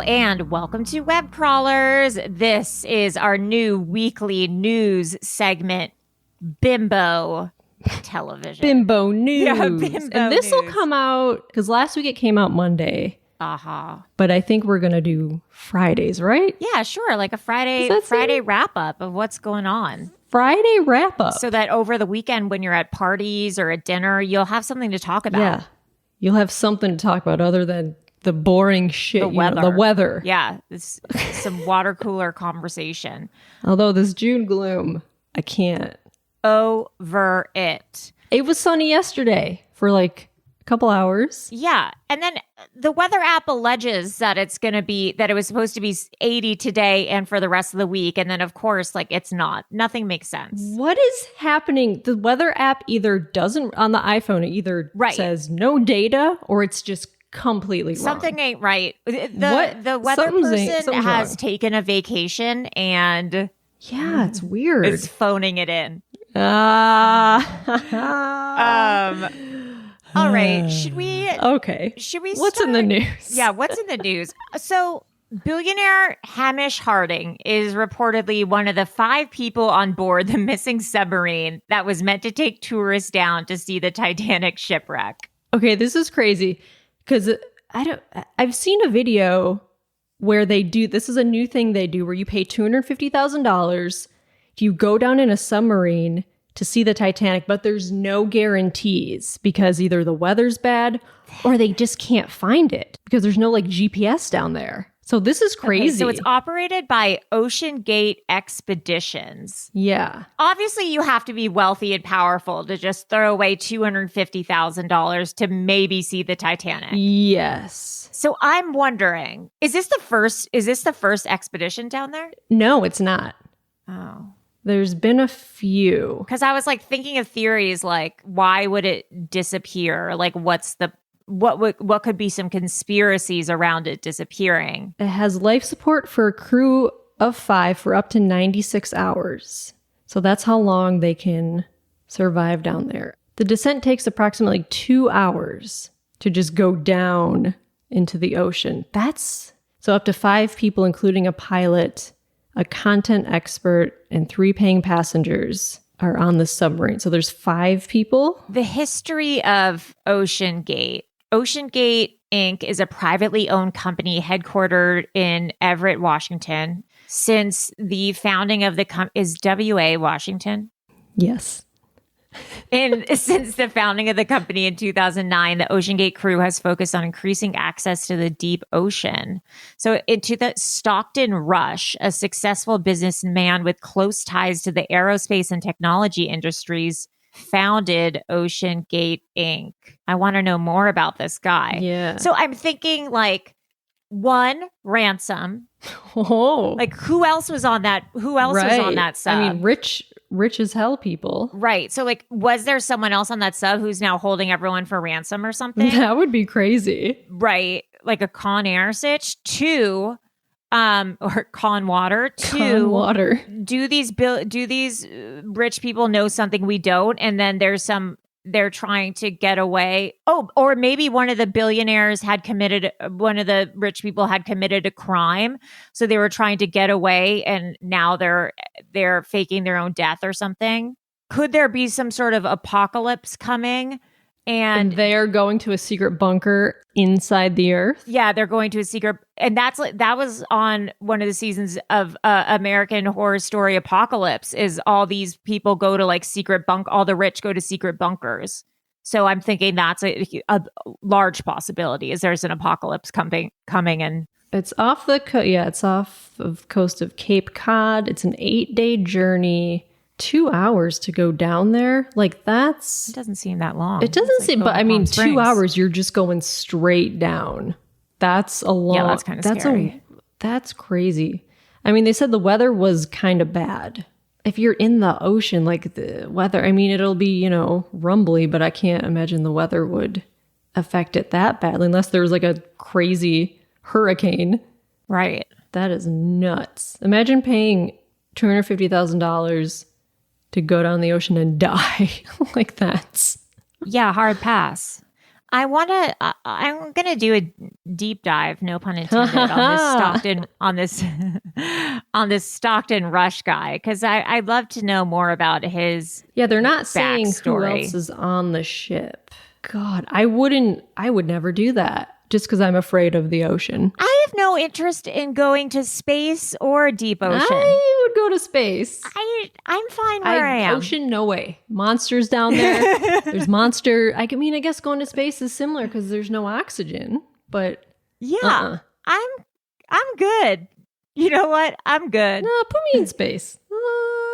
and welcome to Web Crawlers. This is our new weekly news segment, Bimbo Television. Bimbo News. Yeah, Bimbo and this will News. come out, because last week it came out Monday. But I think we're going to do Fridays, right? Yeah, sure. Like a Friday wrap up of what's going on. Friday wrap up. So that over the weekend when you're at parties or at dinner, you'll have something to talk about. Yeah. You'll have something to talk about other than the boring shit. The weather. The weather. Yeah. It's some water cooler conversation. Although this June gloom, I can't. Over it. It was sunny yesterday for like a couple hours. Yeah. And then the weather app alleges that it was supposed to be 80 today and for the rest of the week. And then, of course, like it's not. Nothing makes sense. What is happening? The weather app either doesn't, on the iPhone, it either says no data or it's just completely wrong. Something ain't right. The weather person has wrong. Taken a vacation and... Yeah, it's weird. Is phoning it in. All right. Should we What's in the news? Yeah, what's in the news? So, billionaire Hamish Harding is reportedly one of the 5 people on board the missing submarine that was meant to take tourists down to see the Titanic shipwreck. Okay, this is crazy because I've seen a video where this is a new thing they do where you pay $250,000. You go down in a submarine to see the Titanic, but there's no guarantees because either the weather's bad or they just can't find it because there's no like GPS down there. So this is crazy. Okay, so it's operated by Ocean Gate Expeditions. Yeah. Obviously, you have to be wealthy and powerful to just throw away $250,000 to maybe see the Titanic. Yes. So I'm wondering, is this the first expedition down there? No, it's not. Oh. There's been a few. Because I was like thinking of theories like, why would it disappear? Like, what could be some conspiracies around it disappearing? It has life support for a crew of 5 for up to 96 hours. So that's how long they can survive down there. The descent takes approximately 2 hours to just go down into the ocean. So up to 5 people, including a pilot, a content expert, and 3 paying passengers are on the submarine. So there's 5 people. The history of Ocean Gate. Ocean Gate Inc. is a privately owned company headquartered in Everett, Washington. Since the founding of the is WA Washington? Yes. Since the founding of the company in 2009, the Ocean Gate crew has focused on increasing access to the deep ocean. So Stockton Rush, a successful businessman with close ties to the aerospace and technology industries, founded Ocean Gate Inc. I want to know more about this guy. Yeah. So I'm thinking like, one, ransom. Oh. Like who else was on that? Who else was on that sub? I mean, rich as hell people. Right. So like, was there someone else on that sub who's now holding everyone for ransom or something? That would be crazy. Right. Like a Con Air sitch. 2, or Con Water. 2, Con Water. Do these rich people know something we don't? And then they're trying to get away. Oh, or maybe one of the rich people had committed a crime. So they were trying to get away and now they're faking their own death or something. Could there be some sort of apocalypse coming? And they're going to a secret bunker inside the earth? Yeah, they're going to a secret. And that was on one of the seasons of American Horror Story Apocalypse, is all these people go to like all the rich go to secret bunkers. So I'm thinking that's a large possibility. Is there's an apocalypse coming and it's off it's off of coast of Cape Cod. It's an 8-day journey. 2 hours to go down there, like it doesn't seem that long. It doesn't seem, but I mean, 2 hours you're just going straight down. That's a long. Yeah, that's kind of scary. That's crazy. I mean, they said the weather was kind of bad. If you're in the ocean, like the weather, I mean, it'll be rumbly, but I can't imagine the weather would affect it that badly unless there was like a crazy hurricane. Right. That is nuts. Imagine paying $250,000 to go down the ocean and die. Like that's... Yeah, hard pass. I'm going to do a deep dive, no pun intended, on this Stockton Rush guy, because I'd love to know more about his Yeah, they're not saying who backstory. else is on the ship. God, I would never do that just because I'm afraid of the ocean. I have no interest in going to space or deep ocean. I would go to space. I'm fine where I am. Ocean, no way. Monsters down there. There's monster. I guess going to space is similar because there's no oxygen. But yeah, I'm good. You know what? I'm good. No, put me in space.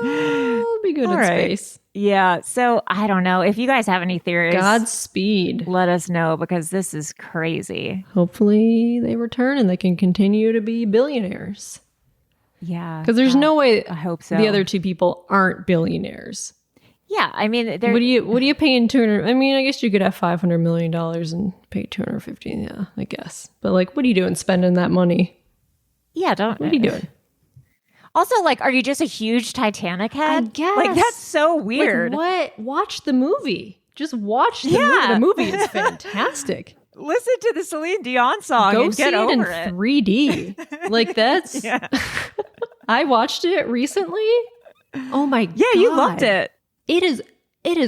I'll be good in space. Yeah. So I don't know. If you guys have any theories, Godspeed. Let us know, because this is crazy. Hopefully they return and they can continue to be billionaires. Yeah. Because there's no way I hope so. The other two people aren't billionaires. Yeah. I mean, what are you paying 200? I mean, I guess you could have $500 million and pay 250. Yeah, I guess. But like, what are you doing spending that money? Yeah. What are you doing? Also, like, are you just a huge Titanic head? I guess. Like, that's so weird. Like, what? Watch the movie. Just watch the movie. The movie is fantastic. Listen to the Celine Dion song Go and see get it over in it. 3D. Like, that's... Yeah. I watched it recently. Oh my God. Yeah, you loved it. It is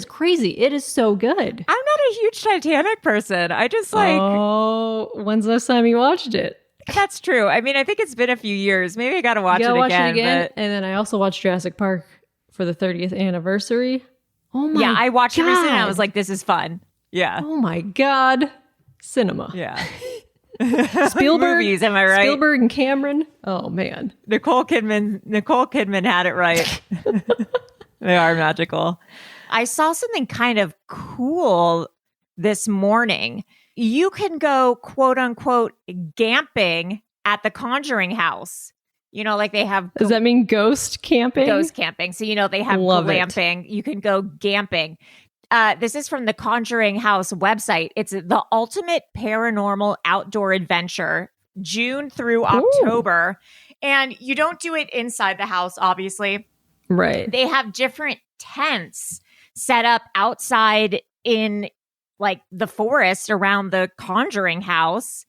crazy. It is so good. I'm not a huge Titanic person. I just like... Oh, when's the last time you watched it? That's true. I mean, I think it's been a few years. Maybe I got to watch it again. And then I also watched Jurassic Park for the 30th anniversary. Oh my God. Yeah, I watched it recently and I was like, this is fun. Yeah. Oh my God. Cinema. Yeah. Spielberg. Movies, am I right? Spielberg and Cameron. Oh man. Nicole Kidman had it right. They are magical. I saw something kind of cool this morning. You can go, quote unquote, gamping at the Conjuring house. You know, like they have... Does that mean ghost camping? Ghost camping. So, you know, they have glamping. You can go gamping. This is from the Conjuring House website. It's the ultimate paranormal outdoor adventure, June through October. And you don't do it inside the house, obviously. Right. They have different tents set up outside in like the forest around the Conjuring House.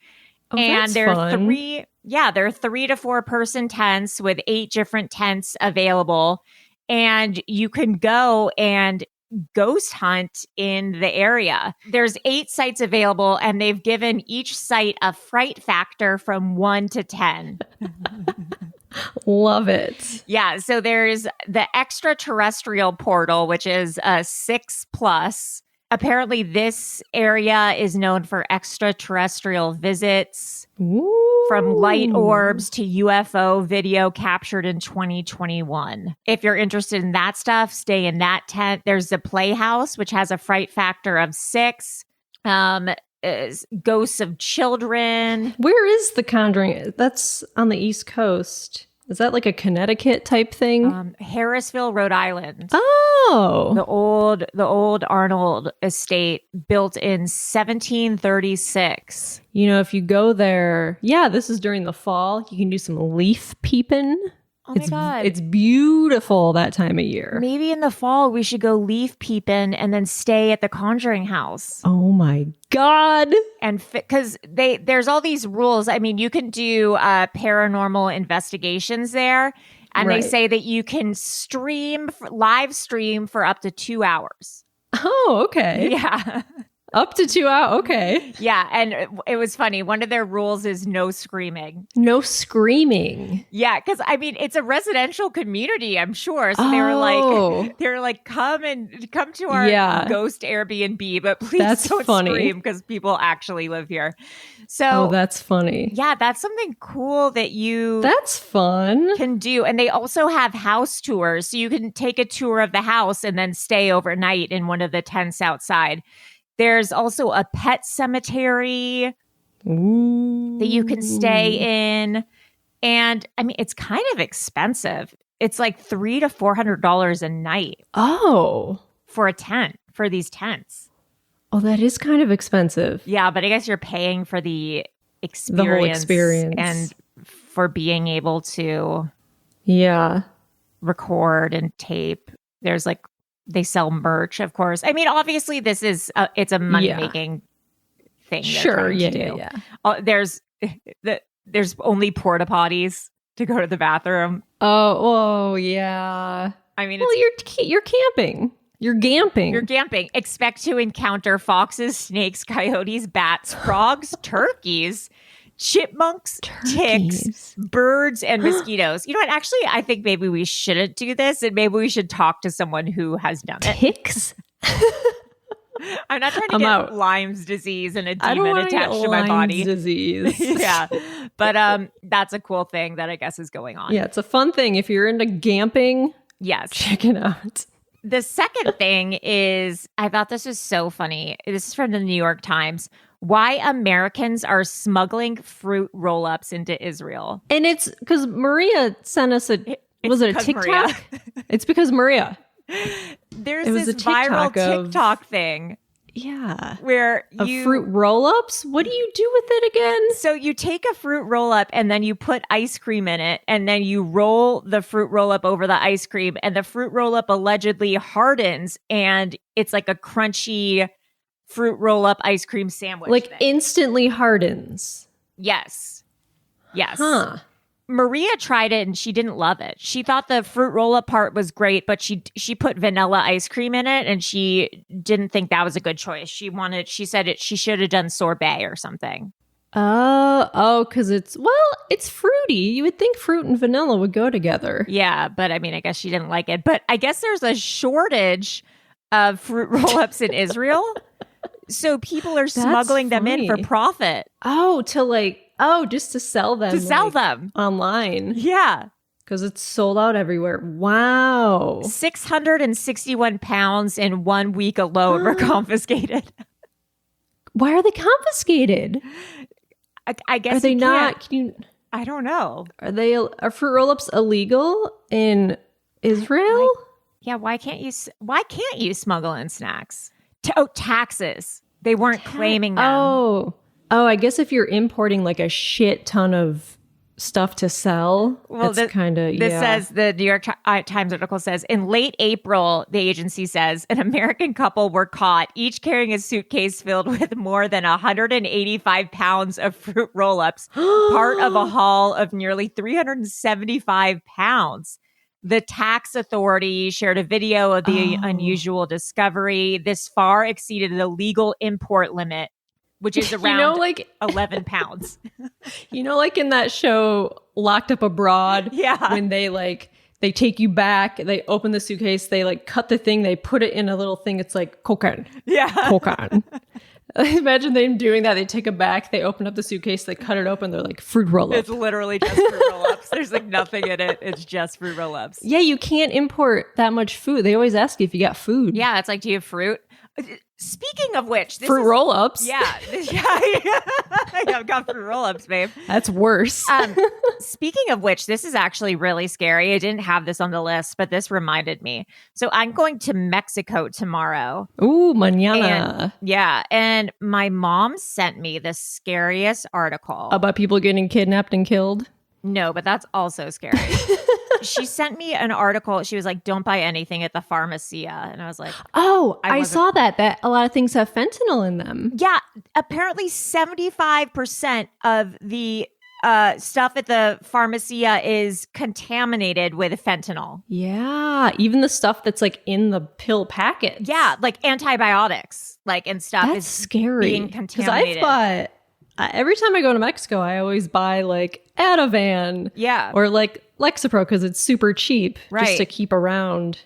Oh, and there are fun. there are 3 to 4 person tents with 8 different tents available. And you can go and ghost hunt in the area. There's 8 sites available, and they've given each site a fright factor from 1 to 10. Love it. Yeah. So there's the extraterrestrial portal, which is a 6+. Apparently, this area is known for extraterrestrial visits. Ooh. From light orbs to UFO video captured in 2021. If you're interested in that stuff, stay in that tent. There's the Playhouse, which has a fright factor of 6. Ghosts of Children. Where is the Conjuring? That's on the East Coast. Is that like a Connecticut type thing? Harrisville, Rhode Island. Oh, the old Arnold estate, built in 1736. You know, if you go there, this is during the fall. You can do some leaf peeping. Oh my God. It's beautiful that time of year. Maybe in the fall we should go leaf peeping and then stay at the Conjuring House. Oh my God. And because there's all these rules. I mean, you can do paranormal investigations there. And they say that you can live stream for up to 2 hours. Oh, okay. Yeah. Up to 2 hours. Okay. Yeah. And it was funny. One of their rules is no screaming. No screaming. Yeah. Because I mean, it's a residential community, I'm sure. So they were like, come to our ghost Airbnb, but please don't scream because people actually live here. So that's funny. Yeah. That's something cool that that's fun. Can do. And they also have house tours. So you can take a tour of the house and then stay overnight in one of the tents outside. There's also a pet cemetery that you can stay in. And I mean, it's kind of expensive. It's like $300 to $400 a night. Oh. For a tent, for these tents. Oh, that is kind of expensive. Yeah, but I guess you're paying for the experience. The whole experience. And for being able to record and tape. There's like, they sell merch, of course. I mean, obviously, this is it's a money-making thing. Sure. Trying Yeah, to do. yeah. There's only porta potties to go to the bathroom. Oh, yeah. I mean, well, you're camping. You're gamping. You're camping. Expect to encounter foxes, snakes, coyotes, bats, frogs, turkeys, chipmunks, ticks, birds, and mosquitoes. You know what? Actually, I think maybe we shouldn't do this, and maybe we should talk to someone who has done it. Ticks? I'm not trying to get out. Lyme's disease and a I don't demon wanna attached get to my body. Lyme's disease. Yeah. But that's a cool thing that I guess is going on. Yeah, it's a fun thing. If you're into gamping, yes, check it out. The second thing is, I thought this was so funny. This is from the New York Times. Why Americans are smuggling fruit roll-ups into Israel. And it's because Maria sent us was it a TikTok? It's because Maria. There's this viral TikTok thing. Yeah. Where fruit roll-ups? What do you do with it again? So you take a fruit roll-up and then you put ice cream in it and then you roll the fruit roll-up over the ice cream and the fruit roll-up allegedly hardens and it's like a crunchy fruit roll-up ice cream sandwich. Like thing. Instantly hardens. Yes. Huh. Maria tried it and she didn't love it. She thought the fruit roll-up part was great, but she put vanilla ice cream in it and she didn't think that was a good choice. She said she should have done sorbet or something. Because it's fruity. You would think fruit and vanilla would go together. Yeah, but I mean, I guess she didn't like it. But I guess there's a shortage of fruit roll-ups in Israel. So people are smuggling them in for profit. Just to sell them. To sell them. Online. Yeah. Because it's sold out everywhere. Wow. 661 pounds in 1 week alone were confiscated. Why are they confiscated? I guess are they not? I don't know. Are fruit roll-ups illegal in Israel? Why can't you smuggle in snacks? Taxes. They weren't claiming them. Oh, I guess if you're importing like a shit ton of stuff to sell, that's kind of, This says, the New York Times article says, in late April, the agency says, an American couple were caught, each carrying a suitcase filled with more than 185 pounds of fruit roll-ups, part of a haul of nearly 375 pounds. The tax authority shared a video of the unusual discovery. This far exceeded the legal import limit, which is around 11 pounds. Like in that show, Locked Up Abroad, when they take you back, they open the suitcase, they cut the thing, they put it in a little thing. It's like cocaine. Yeah. Cocaine. Imagine them doing that. They take it back, they open up the suitcase, they cut it open, they're like fruit roll-ups. It's literally just fruit roll-ups. There's nothing in it. It's just fruit roll-ups. Yeah, you can't import that much food. They always ask you if you got food. Yeah, it's like, do you have fruit? Speaking of which, fruit roll-ups. Yeah, I've got fruit roll-ups, babe. That's worse. Speaking of which, this is actually really scary. I didn't have this on the list, but this reminded me. So I'm going to Mexico tomorrow. Ooh, mañana. And my mom sent me the scariest article about people getting kidnapped and killed. No, but that's also scary. She sent me an article. She was like, don't buy anything at the pharmacia. And I was like, I saw that a lot of things have fentanyl in them. Yeah. Apparently 75% of the stuff at the pharmacia is contaminated with fentanyl. Yeah. Even the stuff that's in the pill packets. Yeah. Like antibiotics, and stuff. That's scary. Being contaminated. Because I've bought, every time I go to Mexico, I always buy Ativan. Yeah. Or Lexapro because it's super cheap just to keep around.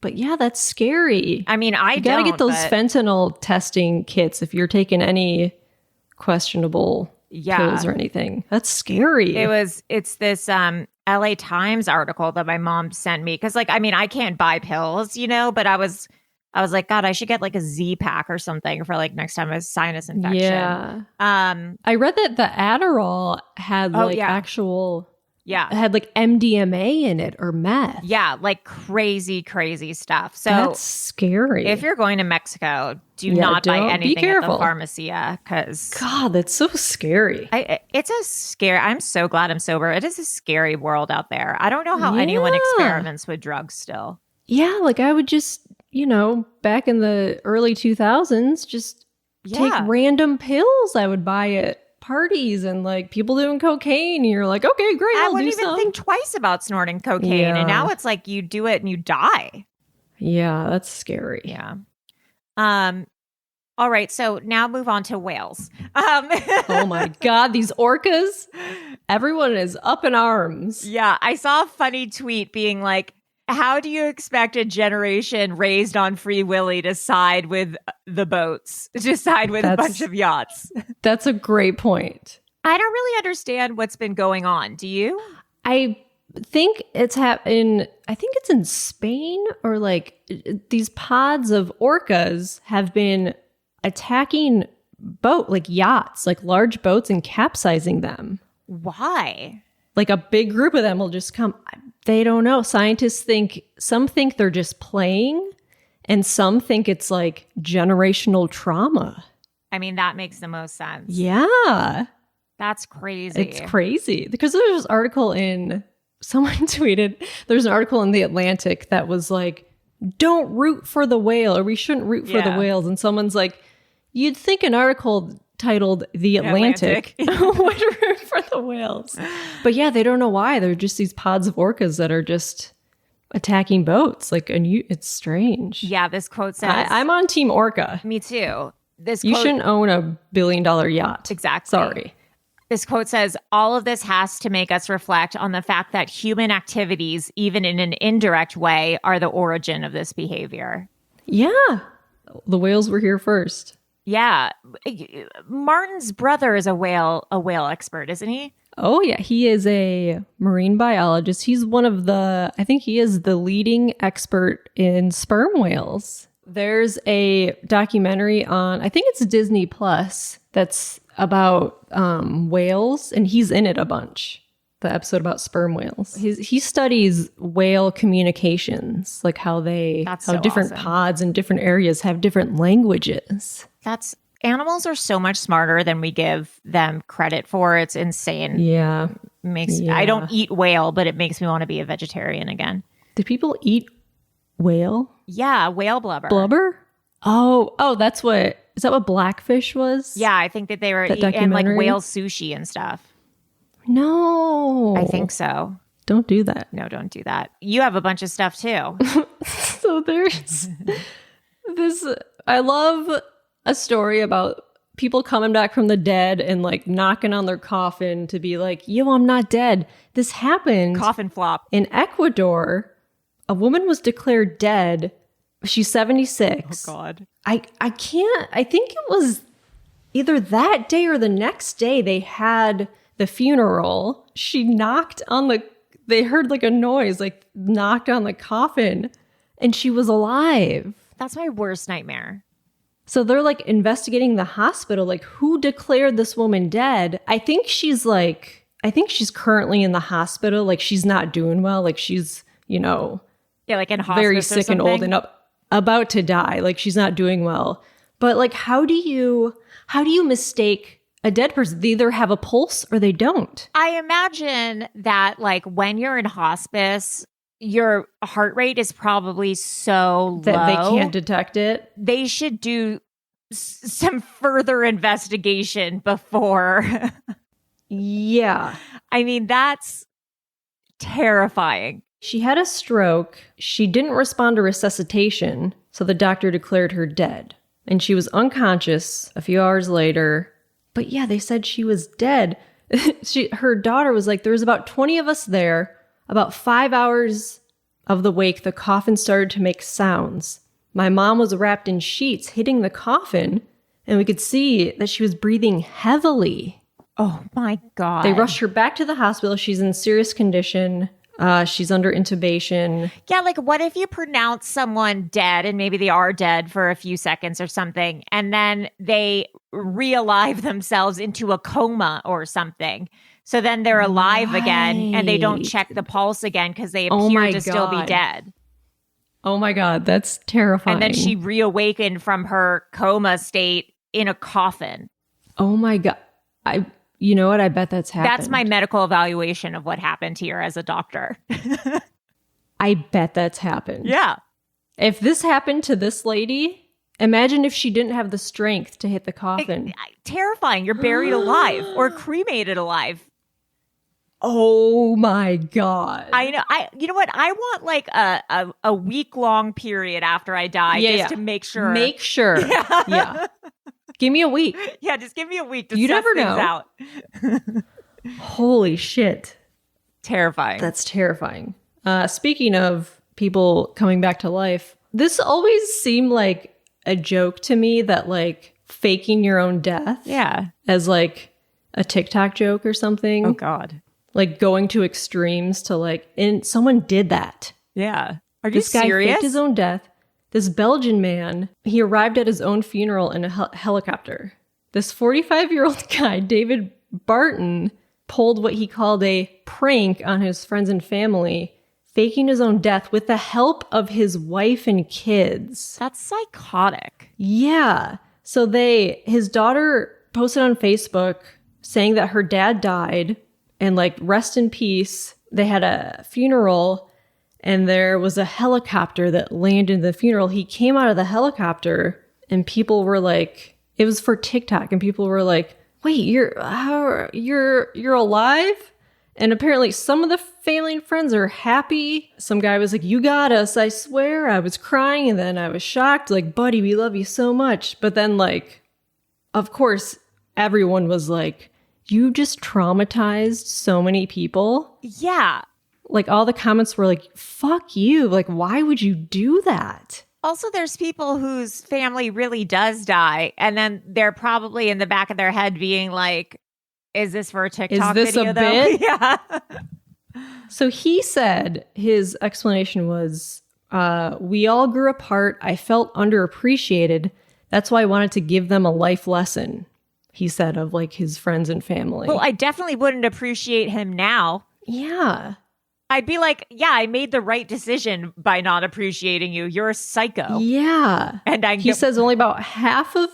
But yeah, that's scary. I mean, you gotta get those fentanyl testing kits if you're taking any questionable pills or anything. That's scary. It's this LA Times article that my mom sent me because I can't buy pills, but I was like, God, I should get a Z-Pack or something for next time I have a sinus infection. Yeah. I read that the Adderall had actual had MDMA in it or meth. Yeah, crazy, crazy stuff. So that's scary. If you're going to Mexico, do not buy anything at the pharmacia because God, that's so scary. I'm so glad I'm sober. It is a scary world out there. I don't know how anyone experiments with drugs still. Yeah, I would just, back in the early 2000s, just take random pills I would buy at parties and like people doing cocaine. And you're like, okay, great. I wouldn't even think twice about snorting cocaine. And now it's like you do it and you die. Yeah, that's scary. Yeah. All right, so now move on to whales. Oh my God, these orcas, everyone is up in arms. Yeah, I saw a funny tweet being like, how do you expect a generation raised on Free Willy to side with the boats, to side with a bunch of yachts? That's a great point. I don't really understand what's been going on. Do you? I think it's happening. I think it's in Spain, or like these pods of orcas have been attacking yachts, like large boats, and capsizing them. Why? Like a big group of them will just come. They don't know. Scientists some think they're just playing, and some think it's like generational trauma. I mean, that makes the most sense. Yeah. That's crazy. It's crazy. Because there's this article someone tweeted, there's an article in The Atlantic that was like, don't root for the whale, or we shouldn't root for the whales. And someone's like, you'd think an article titled The Atlantic would root for the whales. But yeah, they don't know why. They're just these pods of orcas that are just attacking boats. Like, and it's strange. Yeah, this quote says... I'm on Team Orca. Me too. You shouldn't own a $1 billion yacht. Exactly. Sorry. This quote says, all of this has to make us reflect on the fact that human activities, even in an indirect way, are the origin of this behavior. Yeah. The whales were here first. Yeah. Martin's brother is a whale expert, isn't he? Oh, yeah. He is a marine biologist. He's I think he is the leading expert in sperm whales. There's a documentary on, I think it's Disney Plus, that's about whales, and he's in it a bunch. The episode about sperm whales. He studies whale communications, like how different pods in different areas have different languages. Animals are so much smarter than we give them credit for. It's insane. Yeah. I don't eat whale, but it makes me want to be a vegetarian again. Do people eat whale? Yeah, whale blubber. Blubber? Oh, is that what Blackfish was? Yeah, I think that they were eating like whale sushi and stuff. No. I think so. Don't do that. No, don't do that. You have a bunch of stuff too. So there's this, I love a story about people coming back from the dead and like knocking on their coffin to be like, yo, I'm not dead. This happened. Coffin flop. In Ecuador, a woman was declared dead. She's 76. Oh, God. I think it was either that day or the next day they had the funeral. She they heard like a noise, like knocked on the coffin, and she was alive. That's my worst nightmare. So they're like investigating the hospital, like who declared this woman dead. I think she's currently in the hospital. Like she's not doing well. Like she's, like in hospice, very sick and old and about to die. Like she's not doing well. But like, how do you mistake a dead person? They either have a pulse or they don't. I imagine that like when you're in hospice, your heart rate is probably so that low they can't detect it. They should do some further investigation before. Yeah. I mean, that's terrifying. She had a stroke. She didn't respond to resuscitation, so the doctor declared her dead. And she was unconscious a few hours later. But yeah, they said she was dead. Her daughter was like, there was about 20 of us there. About 5 hours of the wake, the coffin started to make sounds. My mom was wrapped in sheets hitting the coffin, and we could see that she was breathing heavily. Oh my God. They rushed her back to the hospital. She's in serious condition. She's under intubation. Yeah, like what if you pronounce someone dead and maybe they are dead for a few seconds or something, and then they re-alive themselves into a coma or something. So then they're alive again and they don't check the pulse again because they appear to still be dead. Oh my God, that's terrifying. And then she reawakened from her coma state in a coffin. Oh my God. You know what? I bet that's happened. That's my medical evaluation of what happened here as a doctor. I bet that's happened. Yeah. If this happened to this lady Imagine if she didn't have the strength to hit the coffin. Terrifying. You're buried alive or cremated alive. Oh my God. I know. You know what? I want like a week-long period after I die to make sure. Make sure. Yeah. Give me a week. Yeah, just give me a week to you suss never things know. out. Holy shit. Terrifying. That's terrifying. Speaking of people coming back to life, this always seemed like a joke to me that like faking your own death. Yeah. As like a TikTok joke or something. Oh God. Like going to extremes to like, and someone did that. Yeah. Are you this serious? This guy faked his own death. This Belgian man, he arrived at his own funeral in a helicopter. This 45-year-old guy, David Barton, pulled what he called a prank on his friends and family, faking his own death with the help of his wife and kids. That's psychotic. Yeah. So his daughter posted on Facebook saying that her dad died and like, rest in peace. They had a funeral and there was a helicopter that landed in the funeral. He came out of the helicopter and people were like, it was for TikTok and people were like, wait, you're alive? And apparently some of the family and friends are happy. Some guy was like, you got us, I swear. I was crying and then I was shocked. Like, buddy, we love you so much. But then like, of course, everyone was like, you just traumatized so many people. Yeah. Like all the comments were like, fuck you. Like, why would you do that? Also, there's people whose family really does die. And then they're probably in the back of their head being like, is this for a TikTok video? Is this video, a bit? Yeah. So he said his explanation was, we all grew apart. I felt underappreciated. That's why I wanted to give them a life lesson. He said of like his friends and family. Well, I definitely wouldn't appreciate him now. Yeah. I'd be like, yeah, I made the right decision by not appreciating you. You're a psycho. Yeah. And he says only about half of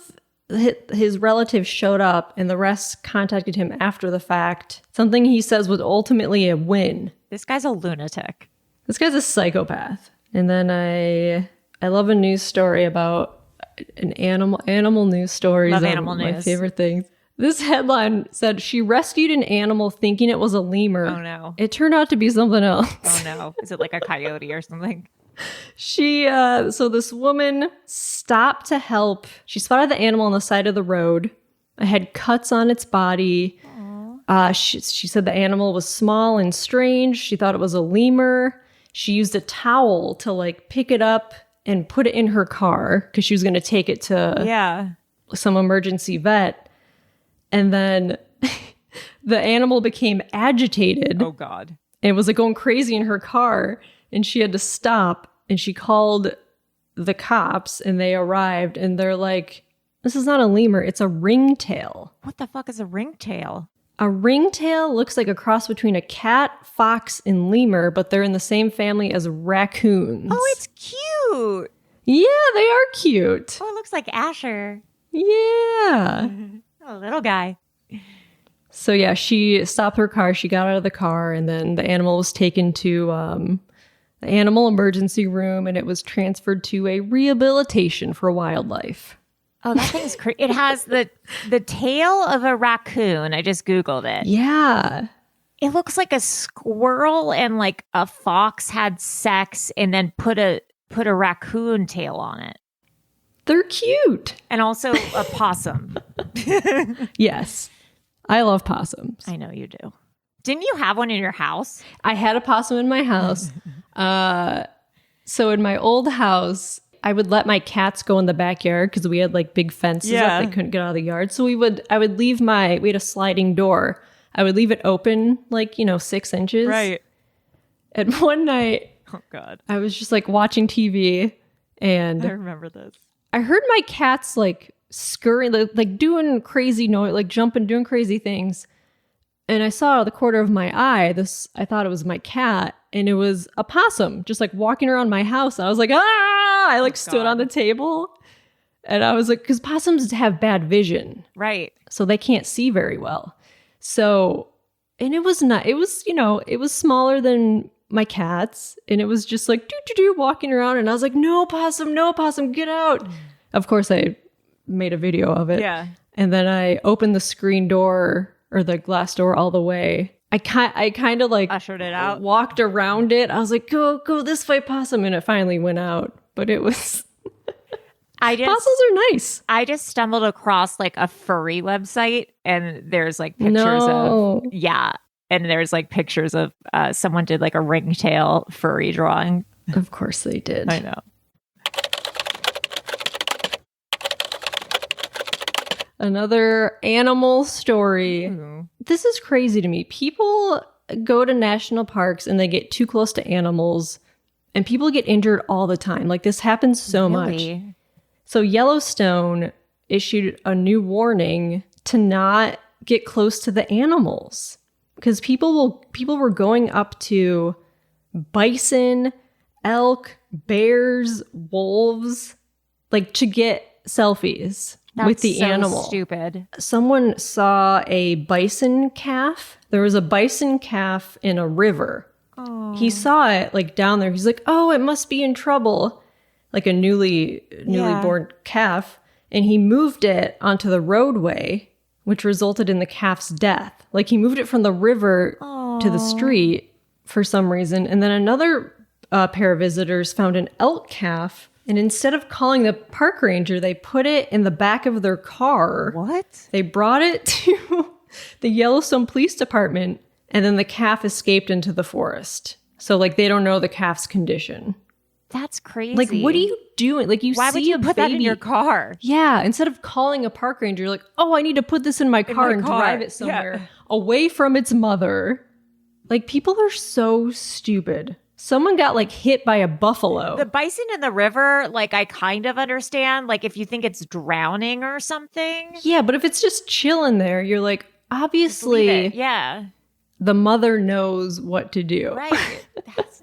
his relatives showed up and the rest contacted him after the fact. Something he says was ultimately a win. This guy's a lunatic. This guy's a psychopath. And then I love a news story about an animal news stories. Love animal my news. favorite things. This headline said she rescued an animal thinking it was a lemur. Oh no. It turned out to be something else. Oh no. Is it like a coyote or something? So this woman stopped to help. She spotted the animal on the side of the road. It had cuts on its body. She said the animal was small and strange. She thought it was a lemur. She used a towel to like pick it up and put it in her car because she was going to take it to some emergency vet. And then the animal became agitated. Oh, God. And it was like going crazy in her car. And she had to stop. And she called the cops and they arrived. And they're like, this is not a lemur. It's a ringtail. What the fuck is a ringtail? A ringtail looks like a cross between a cat, fox, and lemur, but they're in the same family as raccoons. Oh, it's cute. Yeah, they are cute. Oh, it looks like Asher. Yeah. Oh, little guy. So yeah, she stopped her car. She got out of the car, and then the animal was taken to the animal emergency room, and it was transferred to a rehabilitation for wildlife. Oh, that thing's crazy. It has the tail of a raccoon. I just Googled it. Yeah. It looks like a squirrel and like a fox had sex and then put a raccoon tail on it. They're cute. And also a possum. Yes. I love possums. I know you do. Didn't you have one in your house? I had a possum in my house. So in my old house, I would let my cats go in the backyard because we had like big fences up. They couldn't get out of the yard. So I would leave we had a sliding door. I would leave it open like, 6 inches. Right. And one night, oh God, I was just like watching TV and I remember this. I heard my cats like scurrying, like doing crazy noise, like jumping, doing crazy things. And I saw out of the corner of my eye, I thought it was my cat, and it was a possum just like walking around my house. I was like, ah! I like stood on the table and I was like, because possums have bad vision. Right. So they can't see very well. So, and it was smaller than my cats, and it was just like, walking around, and I was like, no, possum, get out. Of course, I made a video of it. Yeah. And then I opened the screen door or the glass door all the way. I kind of like Ushered it out. walked around it. I was like, go this way, possum. And it finally went out. But it was... Possums are nice. I just stumbled across like a furry website and there's like pictures of... Yeah. And there's like pictures of someone did like a ringtail furry drawing. Of course they did. I know. Another animal story. This is crazy to me. People go to national parks and they get too close to animals and people get injured all the time. Like this happens so much. So Yellowstone issued a new warning to not get close to the animals because people were going up to bison, elk, bears, wolves, like to get selfies. With the animal. Stupid. Someone saw a bison calf. There was a bison calf in a river. Oh. He saw it like down there. He's like, oh, it must be in trouble. Like a newly born calf. And he moved it onto the roadway, which resulted in the calf's death. Like he moved it from the river to the street for some reason. And then another pair of visitors found an elk calf. And instead of calling the park ranger, they put it in the back of their car. What? They brought it to the Yellowstone Police Department, and then the calf escaped into the forest. So, like, they don't know the calf's condition. That's crazy. Like, what are you doing? Like, why would you put that in your car? Yeah, instead of calling a park ranger, you're like, oh, I need to put this in my car and drive it somewhere away from its mother. Like, people are so stupid. Someone got like hit by a buffalo. The bison in the river, like I kind of understand. Like if you think it's drowning or something. Yeah, but if it's just chilling there, you're like, obviously, the mother knows what to do. Right.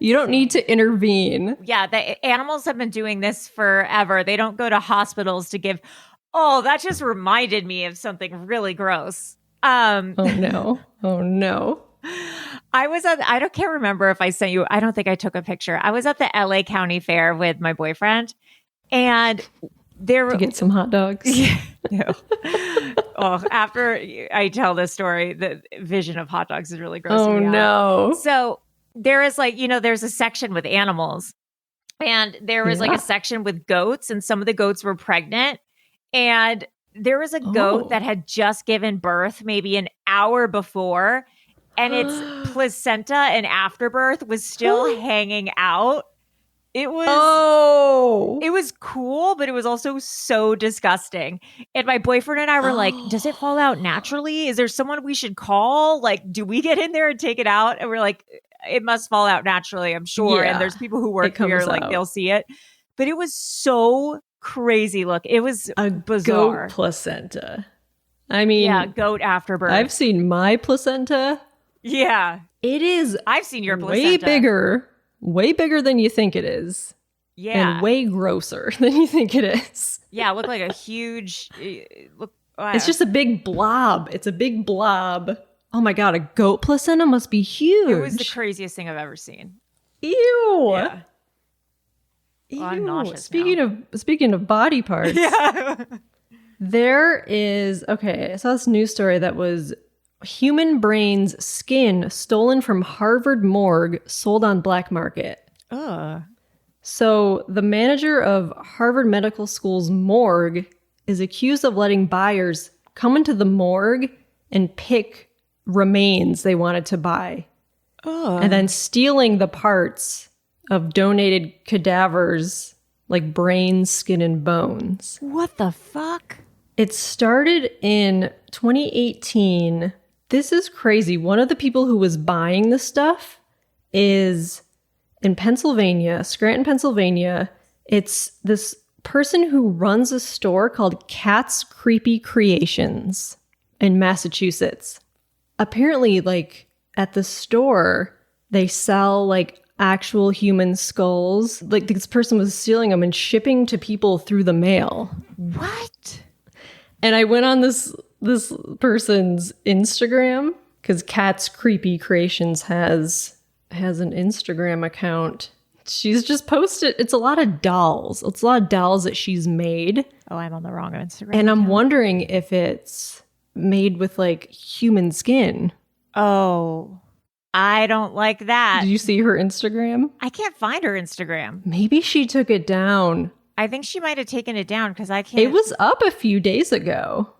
You don't need to intervene. Yeah, the animals have been doing this forever. They don't go to hospitals to give. Oh, that just reminded me of something really gross. Oh no. I can't remember if I sent you, I don't think I took a picture. I was at the LA County Fair with my boyfriend and to get some hot dogs. No. Oh, after I tell this story, the vision of hot dogs is really gross. Oh no. So there is like, there's a section with animals and there was like a section with goats and some of the goats were pregnant and there was a goat that had just given birth maybe an hour before. And its placenta and afterbirth was still hanging out. It was cool, but it was also so disgusting. And my boyfriend and I were like, does it fall out naturally? Is there someone we should call? Like, do we get in there and take it out? And we're like, it must fall out naturally, I'm sure. Yeah, and there's people who work here, like they'll see it. But it was so crazy. Look, it was a bizarre. Goat placenta. I mean, goat afterbirth. I've seen my placenta. Yeah. It is I've seen your placenta. Way bigger than you think it is. Yeah. And way grosser than you think it is. Yeah, it looked like a huge... It's just a big blob. It's a big blob. Oh my God, a goat placenta must be huge. It was the craziest thing I've ever seen. Ew. Yeah. Ew. Well, I'm nauseous Speaking of body parts. Yeah. There is... Okay, I saw this news story that was... Human brain's skin stolen from Harvard morgue, sold on black market. So the manager of Harvard Medical School's morgue is accused of letting buyers come into the morgue and pick remains they wanted to buy. And then stealing the parts of donated cadavers like brains, skin, and bones. What the fuck? It started in 2018. This is crazy. One of the people who was buying the stuff is in Pennsylvania, Scranton, Pennsylvania. It's this person who runs a store called Cat's Creepy Creations in Massachusetts. Apparently, like, at the store, they sell, like, actual human skulls. Like, this person was stealing them and shipping to people through the mail. What? And I went on this person's Instagram because Cat's Creepy Creations has an Instagram account She's just posted, it's a lot of dolls. It's a lot of dolls that she's made. Oh, I'm on the wrong Instagram. And I'm wondering if it's made with like human skin. Oh, I don't like that. Did you see her Instagram? I can't find her Instagram. Maybe she took it down. I think she might have taken it down because I can't. It was up a few days ago.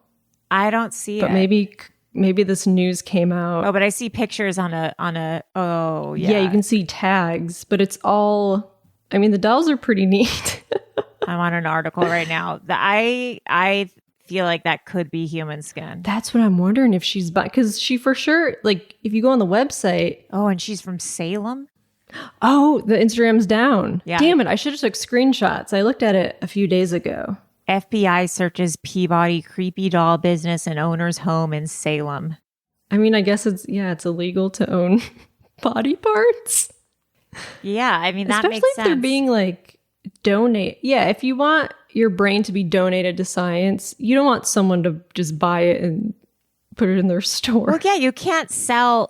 I don't see it. But maybe this news came out. Oh, but I see pictures on a. Oh, yeah. Yeah, you can see tags, but it's all. I mean, the dolls are pretty neat. I'm on an article right now. I feel like that could be human skin. That's what I'm wondering if she's because she for sure, like, if you go on the website. Oh, and she's from Salem? Oh, the Instagram's down. Yeah. Damn it. I should have took screenshots. I looked at it a few days ago. FBI searches Peabody creepy doll business and owner's home in Salem. I mean, I guess it's illegal to own body parts. Yeah, I mean, that especially makes if sense. they're being like donate. Yeah, if you want your brain to be donated to science, you don't want someone to just buy it and put it in their store. Well, yeah, you can't sell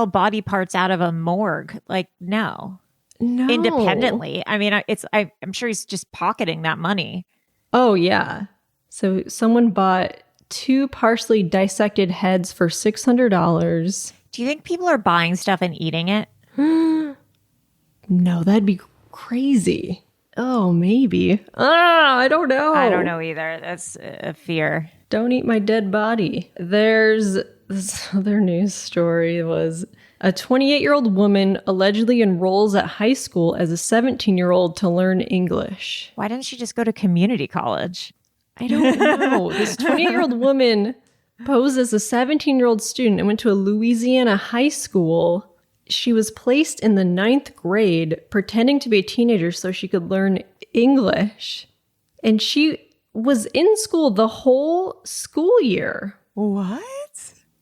body parts out of a morgue. Like, no. Independently. I mean, I'm sure he's just pocketing that money. Oh, yeah. So someone bought 2 partially dissected heads for $600. Do you think people are buying stuff and eating it? No, that'd be crazy. Oh, maybe. I don't know. I don't know either. That's a fear. Don't eat my dead body. There's this other news story was a 28-year-old woman allegedly enrolls at high school as a 17-year-old to learn English. Why didn't she just go to community college? I don't know. This 28-year-old woman posed as a 17-year-old student and went to a Louisiana high school. She was placed in the 9th grade pretending to be a teenager so she could learn English. And she was in school the whole school year. What?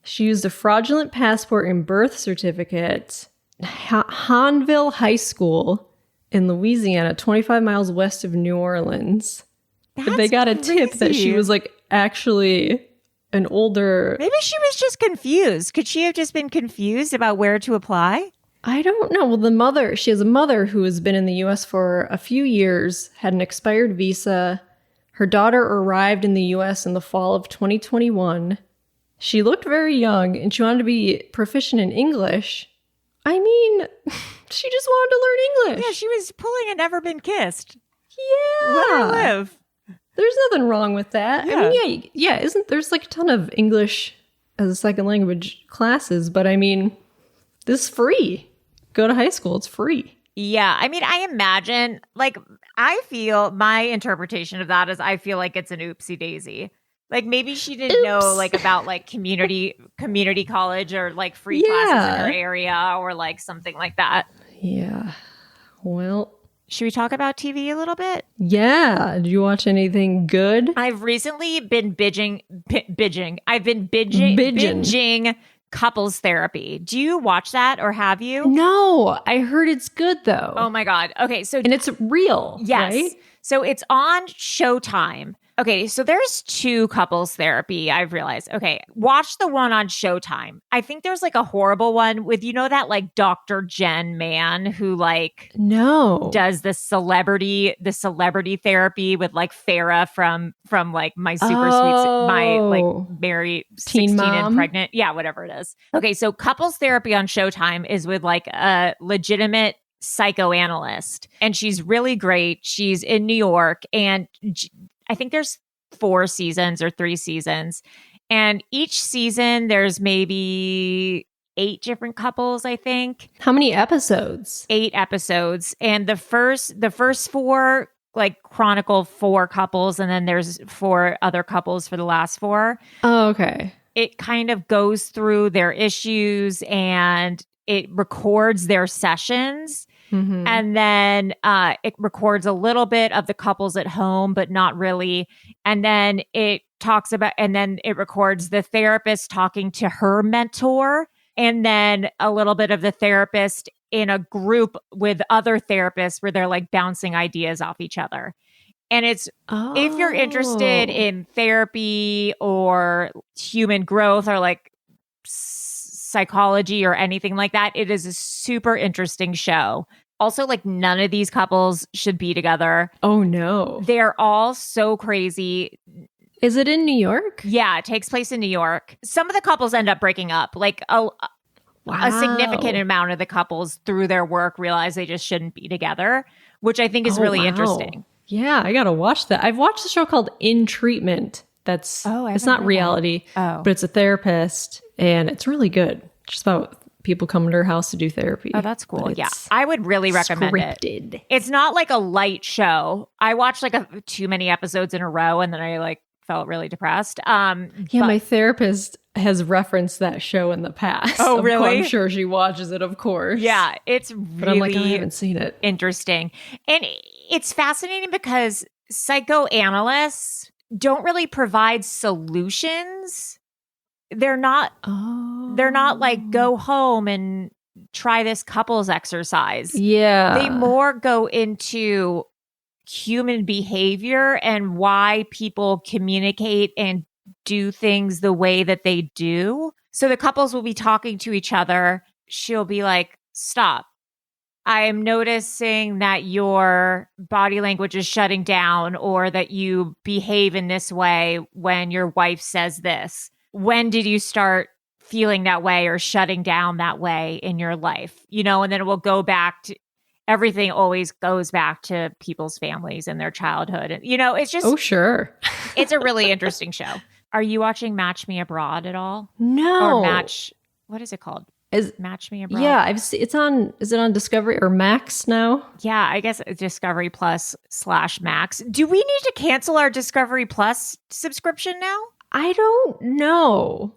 She used a fraudulent passport and birth certificate. Hanville High School in Louisiana, 25 miles west of New Orleans. That's they got a crazy. tip that she was like actually an older... Maybe she was just confused. Could she have just been confused about where to apply? I don't know. Well, she has a mother who has been in the U.S. for a few years, had an expired visa. Her daughter arrived in the U.S. in the fall of 2021. She looked very young and she wanted to be proficient in English. I mean, she just wanted to learn English. Yeah, she was pulling a never been kissed. Yeah. Let her live. There's nothing wrong with that. Yeah. I mean, yeah, there's like a ton of English as a second language classes, but I mean, this is free. Go to high school, it's free. Yeah, I mean, I imagine, like, I feel my interpretation of that is I feel like it's an oopsie daisy. Like maybe she didn't know like about like community college or like free classes in her area or like something like that. Yeah. Well, should we talk about TV a little bit? Yeah. Did you watch anything good? I've recently been binging. I've been binging Couples Therapy. Do you watch that or have you? No, I heard it's good though. Oh my God. Okay. So, and it's real. Yes. Right? So it's on Showtime. Okay, so there's 2 couples therapy, I've realized. Okay, watch the one on Showtime. I think there's like a horrible one with, that like Dr. Jen man who like does the celebrity therapy with like Farrah from like my my like married 16 and pregnant. Yeah, whatever it is. Okay, so couples therapy on Showtime is with like a legitimate psychoanalyst and she's really great. She's in New York and I think there's 4 seasons or 3 seasons. And each season there's maybe 8 different couples, I think. How many episodes? 8 episodes. And the first 4 like chronicle 4 couples and then there's 4 other couples for the last 4. Oh, okay. It kind of goes through their issues and it records their sessions. Mm-hmm. And then it records a little bit of the couples at home, but not really. And then it records the therapist talking to her mentor, and then a little bit of the therapist in a group with other therapists where they're like bouncing ideas off each other. And it's, if you're interested in therapy or human growth or like psychology or anything like that, it is a super interesting show. Also, like, none of these couples should be together. Oh, no. They're all so crazy. Is it in New York? Yeah, it takes place in New York. Some of the couples end up breaking up. Like, a significant amount of the couples, through their work, realize they just shouldn't be together, which I think is really interesting. Yeah, I gotta watch that. I've watched a show called In Treatment. It's not reality, but it's a therapist, and it's really good. Just about people coming to her house to do therapy. Oh, that's cool. Yeah, I would really recommend it. It's not like a light show. I watched like too many episodes in a row, and then I like felt really depressed. My therapist has referenced that show in the past. Oh, really? I'm sure she watches it, of course. Yeah, it's really but I'm like, I haven't seen it. Interesting. And it's fascinating because psychoanalysts don't really provide solutions. They're not like, go home and try this couples exercise. Yeah. They more go into human behavior and why people communicate and do things the way that they do. So the couples will be talking to each other. She'll be like, stop. I am noticing that your body language is shutting down, or that you behave in this way when your wife says this. When did you start feeling that way or shutting down that way in your life? You know, and then it will go back to, everything always goes back to people's families and their childhood. And, you know, it's just... Oh, sure. It's a really interesting show. Are you watching Match Me Abroad at all? No. Or what is it called? Match Me Abroad? Yeah, it's on, is it on Discovery or Max now? Yeah, I guess Discovery Plus / Max. Do we need to cancel our Discovery Plus subscription now? I don't know.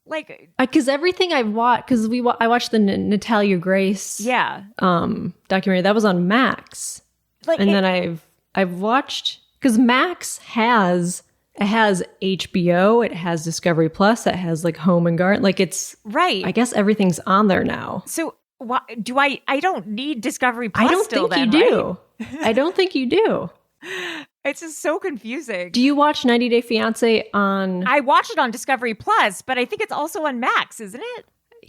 Like, because everything I've watched, because I watched the Natalia Grace documentary that was on Max, and then I've watched, because Max has HBO, it has Discovery Plus, it has like Home and Garden, like it's right. I guess everything's on there now. So why do I don't need Discovery Plus? I don't think you do. I don't think you do. It's just so confusing. Do you watch 90 Day Fiancé on... I watch it on Discovery Plus, but I think it's also on Max, isn't it?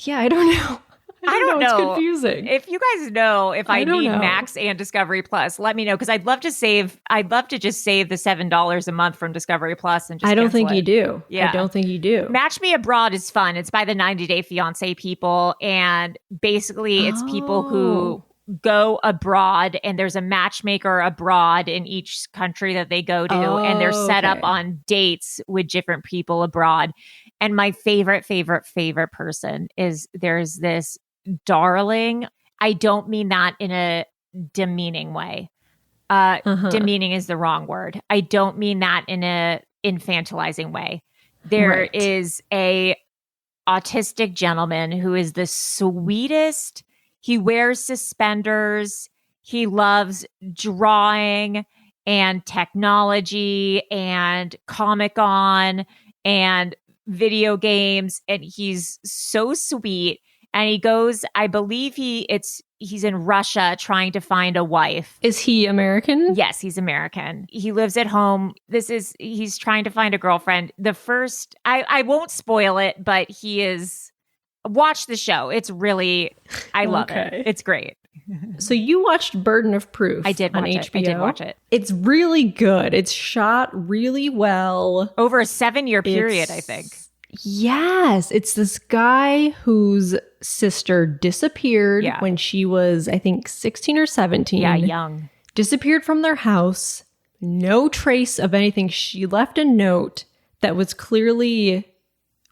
Yeah, I don't know. I don't know. It's confusing. If you guys know if I need Max and Discovery Plus, let me know, because I'd love to just save the $7 a month from Discovery Plus and just I don't think you do. Yeah. I don't think you do. Match Me Abroad is fun. It's by the 90 Day Fiancé people, and basically it's people who go abroad, and there's a matchmaker abroad in each country that they go to, and they're set up on dates with different people abroad. And my favorite person is, there's this darling, I don't mean that in a demeaning way. Demeaning is the wrong word. I don't mean that in a infantilizing way. There is a autistic gentleman who is the sweetest. He wears suspenders. He loves drawing and technology and Comic-Con and video games. And he's so sweet. And he goes, I believe he's in Russia trying to find a wife. Is he American? Yes, he's American. He lives at home. He's trying to find a girlfriend. I won't spoil it, but he is... Watch the show. It's really, I love it. It's great. So you watched Burden of Proof. I did watch it. I did watch it. It's really good. It's shot really well. Over a 7-year period, I think. Yes. It's this guy whose sister disappeared when she was, I think, 16 or 17. Yeah, young. Disappeared from their house. No trace of anything. She left a note that was clearly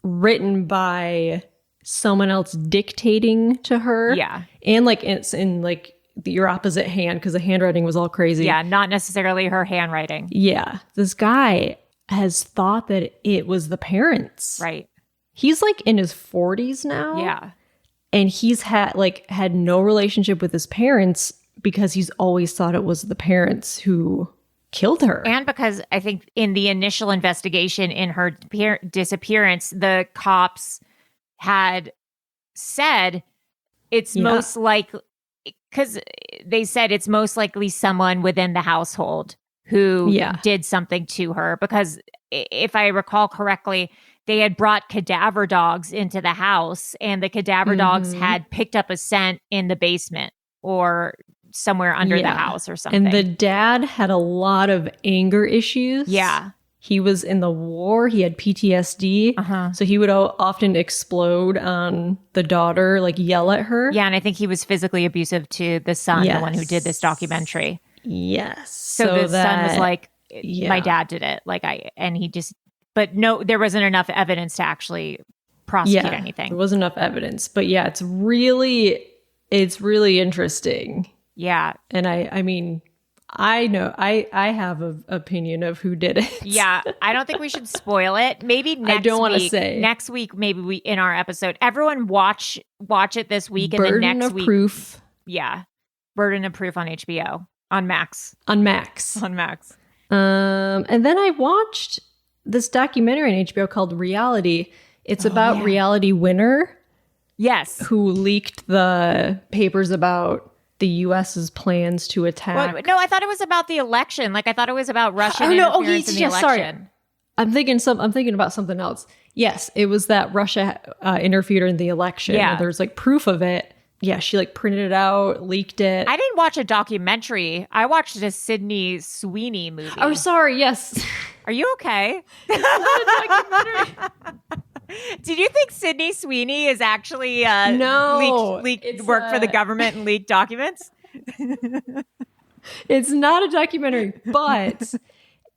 written by someone else dictating to her. Yeah. And like it's in like your opposite hand, because the handwriting was all crazy. Yeah, not necessarily her handwriting. Yeah. This guy has thought that it was the parents. Right. He's like in his 40s now. Yeah. And he's had no relationship with his parents because he's always thought it was the parents who killed her. And because I think in the initial investigation in her disappearance, the cops had said it's most likely, because they said it's most likely someone within the household who did something to her. Because if I recall correctly, they had brought cadaver dogs into the house, and the cadaver dogs had picked up a scent in the basement or somewhere under the house or something. And the dad had a lot of anger issues. Yeah. He was in the war. He had PTSD. So he would often explode on the daughter, like yell at her. Yeah, and I think he was physically abusive to the son, the one who did this documentary. Yes. So the son was like, my dad did it. But no, there wasn't enough evidence to actually prosecute anything. There wasn't enough evidence. But yeah, it's really interesting. Yeah. And I mean, I know I have an opinion of who did it. Yeah, I don't think we should spoil it. Maybe next week. I don't want to say. Next week, maybe we in our episode. Everyone watch it this week, and then next week. Burden of Proof. Yeah, Burden of Proof on HBO on Max. On Max. And then I watched this documentary on HBO called Reality. It's about Reality Winner. Yes, who leaked the papers about the U.S.'s plans to attack. Well, no, I thought it was about the election. Like I thought it was about Russian interference in the election. Sorry. I'm thinking about something else. Yes, it was that Russia interfered in the election. Yeah, there's like proof of it. Yeah, she like printed it out, leaked it. I didn't watch a documentary. I watched a Sydney Sweeney movie. Oh, sorry. Yes. Are you okay? It's not a documentary. Did you think Sydney Sweeney is actually leaked work for the government and leaked documents? It's not a documentary, but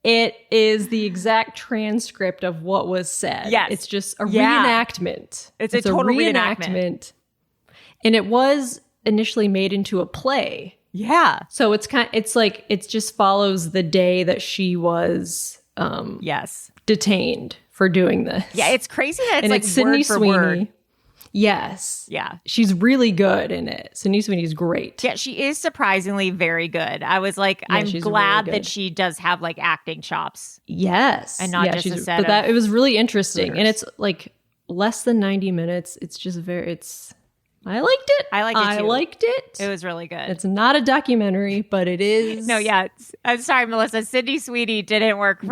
it is the exact transcript of what was said. Yes. It's just a reenactment. It's a total reenactment. And it was initially made into a play. Yeah. So it just follows the day that she was detained for doing this. Yeah, it's crazy that it's and like it's Sydney word for Sweeney. word. Yes. Yeah. She's really good in it. Sydney Sweeney's great. Yeah, she is surprisingly very good. I was like, I'm glad that she does have like acting chops. Yes. And not just a set of it was really interesting. Scripters. And it's like less than 90 minutes. It's just I liked it. I liked it. It was really good. It's not a documentary, but it is. No, yeah. I'm sorry, Melissa. Sydney Sweeney didn't work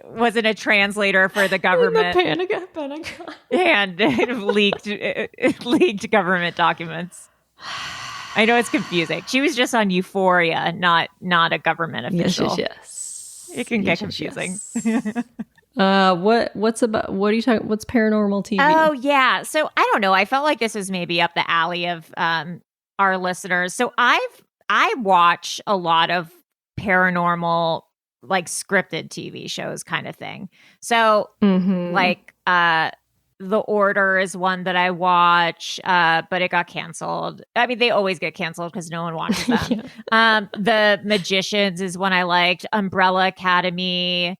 wasn't a translator for the government. In the Pentagon. And leaked government documents. I know it's confusing. She was just on Euphoria, not a government official. Yes. It can get confusing. Yes. What are you talking? What's paranormal TV? Oh yeah. So I don't know. I felt like this was maybe up the alley of our listeners. So I watch a lot of paranormal, like scripted TV shows kind of thing. So like The Order is one that I watch, but it got canceled. I mean, they always get canceled because no one watches them. The Magicians is one I liked. Umbrella Academy.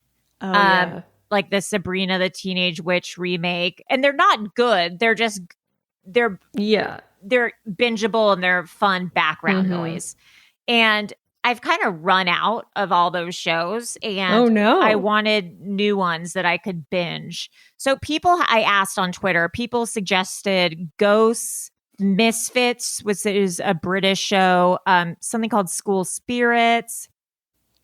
Like the Sabrina the Teenage Witch remake. And they're not good. They're bingeable and they're fun background noise. And I've kind of run out of all those shows. And I wanted new ones that I could binge. So I asked on Twitter, people suggested Ghosts, Misfits, which is a British show, something called School Spirits,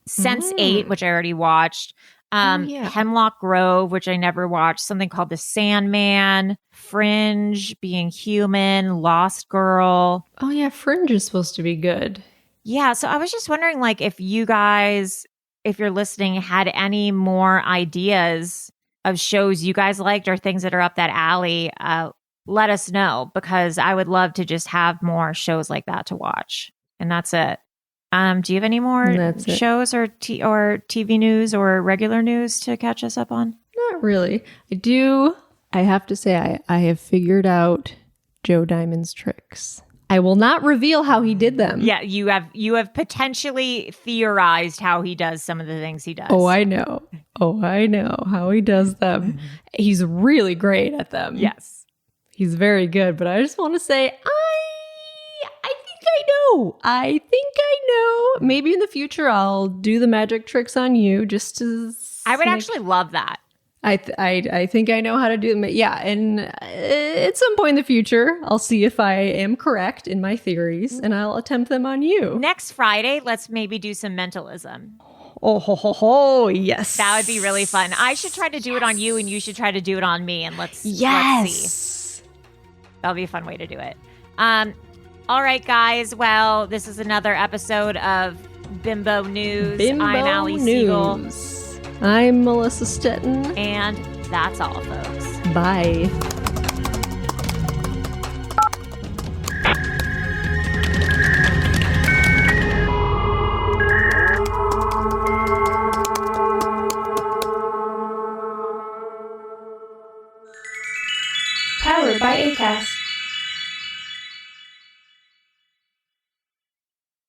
Sense8, which I already watched. Hemlock Grove, which I never watched, something called The Sandman, Fringe, Being Human, Lost Girl. Oh yeah, Fringe is supposed to be good. Yeah, so I was just wondering, like, if you guys, if you're listening, had any more ideas of shows you guys liked or things that are up that alley, let us know, because I would love to just have more shows like that to watch. And that's it. Do you have any more shows or TV news or regular news to catch us up on? Not really. I have to say, I have figured out Joe Diamond's tricks. I will not reveal how he did them. Yeah, you have potentially theorized how he does some of the things he does. Oh, I know how he does them. He's really great at them. Yes. He's very good, but I just want to say, I think I know. Maybe in the future I'll do the magic tricks on you just to... I would actually love that. I think I know how to do them. Yeah, and at some point in the future, I'll see if I am correct in my theories, and I'll attempt them on you. Next Friday, let's maybe do some mentalism. Oh, yes. That would be really fun. I should try to do it on you, and you should try to do it on me, and let's see. That'll be a fun way to do it. All right, guys. Well, this is another episode of Bimbo News. Bimbo I'm Allie Siegel. News. I'm Melissa Stetton. And that's all, folks. Bye. Powered by Acast.